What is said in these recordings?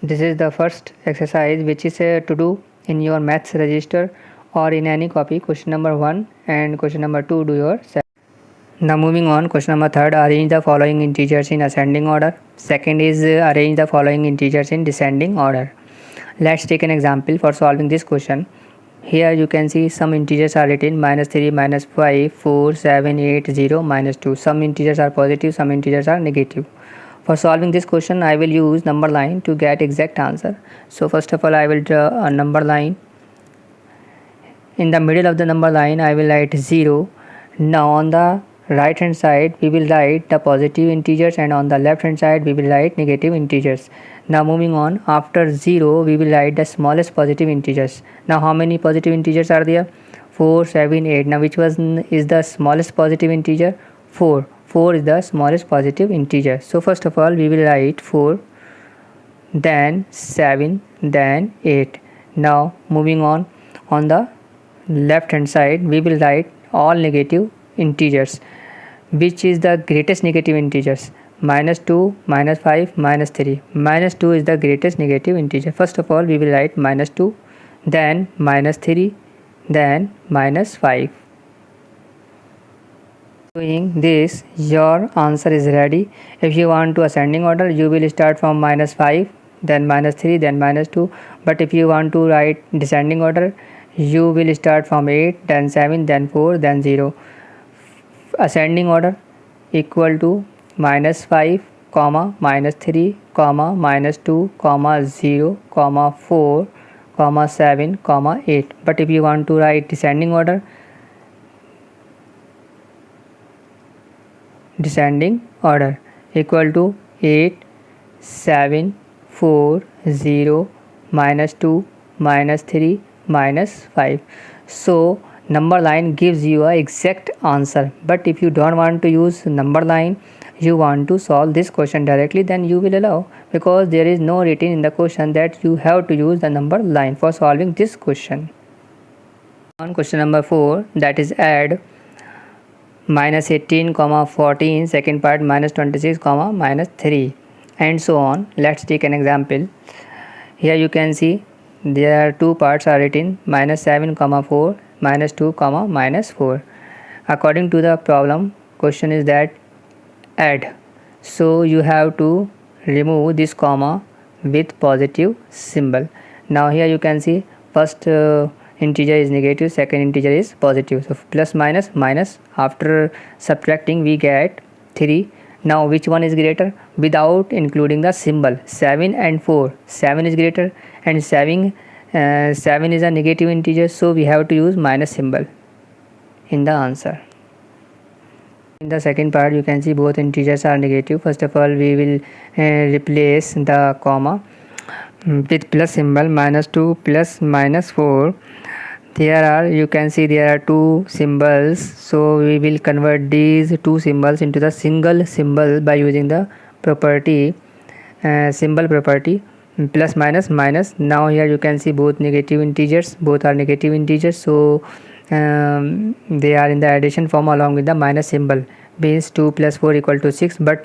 This is the first exercise which is to do in your maths register or in any copy. Question number 1 and question number 2 do yourself. Now moving on, question number 3, arrange the following integers in ascending order. Second is arrange the following integers in descending order. Let's take an example for solving this question. Here you can see some integers are written -3, -5, 4, 7, 8, 0, -2. Some integers are positive, some integers are negative. For solving this question, I will use number line to get exact answer. So first of all, I will draw a number line. In the middle of the number line, I will write 0. Now on the right hand side, we will write the positive integers, and on the left hand side, we will write negative integers. Now moving on, after 0, we will write the smallest positive integers. Now how many positive integers are there? 4, 7, 8. Now which one is the smallest positive integer? 4. 4 is the smallest positive integer. So first of all, we will write 4, then 7, then 8. Now moving on the left hand side, we will write all negative integers. Which is the greatest negative integers? -2, -5, -3. -2 is the greatest negative integer. First of all, we will write -2, then -3, then -5. Doing this, your answer is ready. If you want to ascending order, you will start from -5, then -3, then -2. But if you want to write descending order, you will start from 8, then 7, then 4, then 0. Ascending order equal to -5, -3, -2, 0, 4, 7, 8. But if you want to write descending order equal to 8, 7, 4, 0, -2, -3, -5. So number line gives you a exact answer. But if you don't want to use number line, you want to solve this question directly, then you will allow, because there is no written in the question that you have to use the number line for solving this question. On question number 4, that is add -18, 14, second part -26, -3, and so on. Let's take an example. Here you can see there are two parts are written, -7, 4, -2, -4. According to the problem, question is that add. So you have to remove this comma with positive symbol. Now here you can see first integer is negative, second integer is positive. So plus minus minus, after subtracting we get 3. Now which one is greater? Without including the symbol, 7 and 4. 7 is greater, and 7 is a negative integer, so we have to use minus symbol in the answer. In the second part, you can see both integers are negative. First of all, we will replace the comma with plus symbol, -2 plus -4. You can see there are two symbols, so we will convert these two symbols into the single symbol by using the property, symbol property, plus minus minus. Now here you can see both are negative integers, so they are in the addition form along with the minus symbol. Means 2 plus 4 equal to 6, but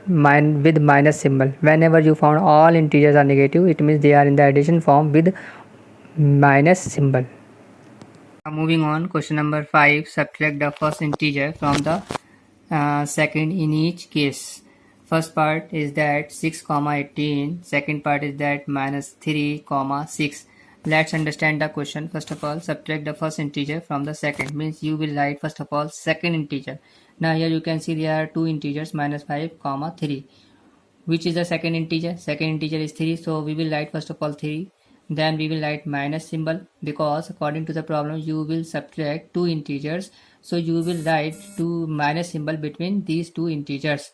with minus symbol. Whenever you found all integers are negative, it means they are in the addition form with minus symbol. Now moving on, question number 5, subtract the first integer from the second in each case. First part is that 6, 18. Second part is that -3, 6. Let's understand the question. First of all, subtract the first integer from the second. Means you will write first of all second integer. Now here you can see there are two integers, -5, 3. Which is the second integer? Second integer is 3. So we will write first of all 3. Then we will write minus symbol, because according to the problem you will subtract two integers. So you will write two minus symbol between these two integers.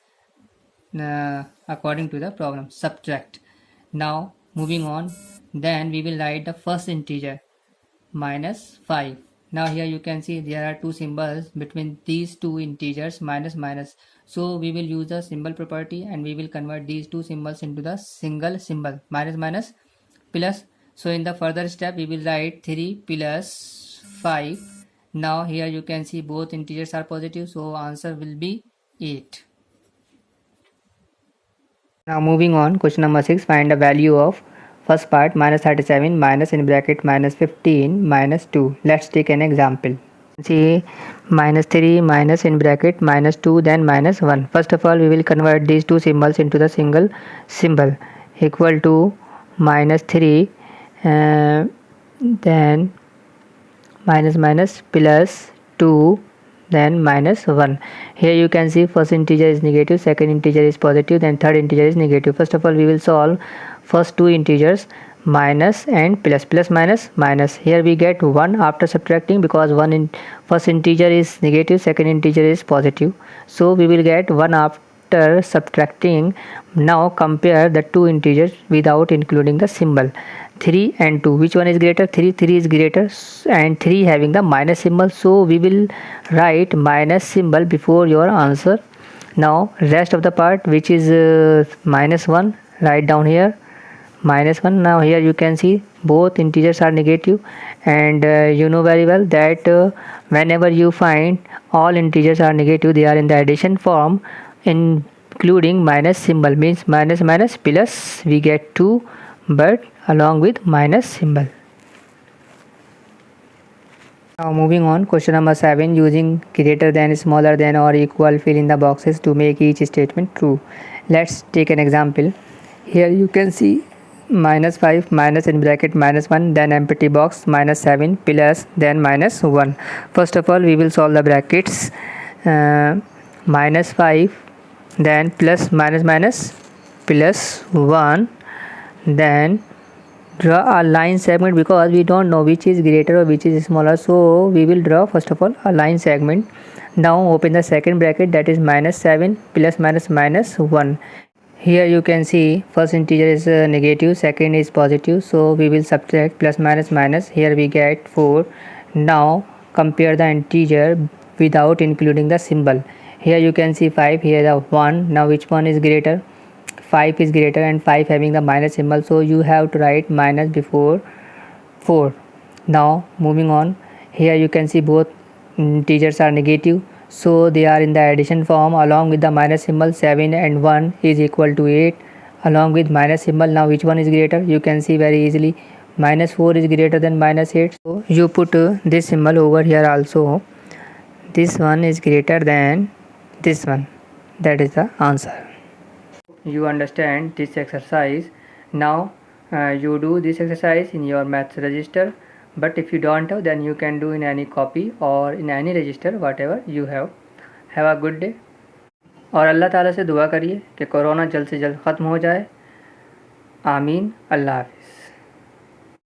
According to the problem, subtract. Now moving on, then we will write the first integer, -5. Now here you can see there are two symbols between these two integers, minus minus. So we will use the symbol property and we will convert these two symbols into the single symbol, minus minus plus. So in the further step we will write 3 plus 5. Now here you can see both integers are positive, so answer will be 8. Now moving on, question number 6, find the value of First part minus 37 minus in bracket minus 15 minus 2. Let's take an example. See minus 3 minus in bracket minus 2 then minus 1. First of all we will convert these two symbols into the single symbol equal to minus 3 then minus minus plus 2 then minus 1. Here you can see first integer is negative, second integer is positive, then third integer is negative. First of all we will solve first two integers minus and plus, plus minus minus. Here we get 1 after subtracting because first integer is negative, second integer is positive, so we will get 1 after subtracting. Now compare the two integers without including the symbol. 3 and 2, which one is greater? 3 is greater and 3 having the minus symbol, so we will write minus symbol before your answer. Now rest of the part which is minus 1, write down here minus 1. Now here you can see both integers are negative and you know very well that whenever you find all integers are negative they are in the addition form including minus symbol, means minus minus plus we get 2 but along with minus symbol. Now moving on, question number 7, using greater than, smaller than or equal fill in the boxes to make each statement true. Let's take an example. Here you can see minus 5 minus in bracket minus 1 then empty box minus 7 plus then minus 1. First of all we will solve the brackets minus 5 then plus minus minus plus 1, then draw a line segment because we don't know which is greater or which is smaller, so we will draw first of all a line segment. Now open the second bracket, that is minus 7 plus minus minus 1. Here you can see first integer is negative, second is positive, so we will subtract plus minus minus. Here we get 4. Now compare the integer without including the symbol. Here you can see 5, here the 1. Now which one is greater? 5 is greater and 5 having the minus symbol, so you have to write minus before 4. Now moving on, here you can see both integers are negative, so they are in the addition form along with the minus symbol. 7 and 1 is equal to 8 along with minus symbol. Now which one is greater? You can see very easily minus 4 is greater than minus 8, so you put this symbol over here also. This one is greater than this one, that is the answer. You understand this exercise. Now you do this exercise in your maths register, but if you don't have then you can do in any copy or in any register whatever you have. Have a good day. और अल्लाह ताला से दुआ करिए कि corona जल्द से जल्द ख़त्म हो जाए. आमीन. अल्लाह हाफ़िज़.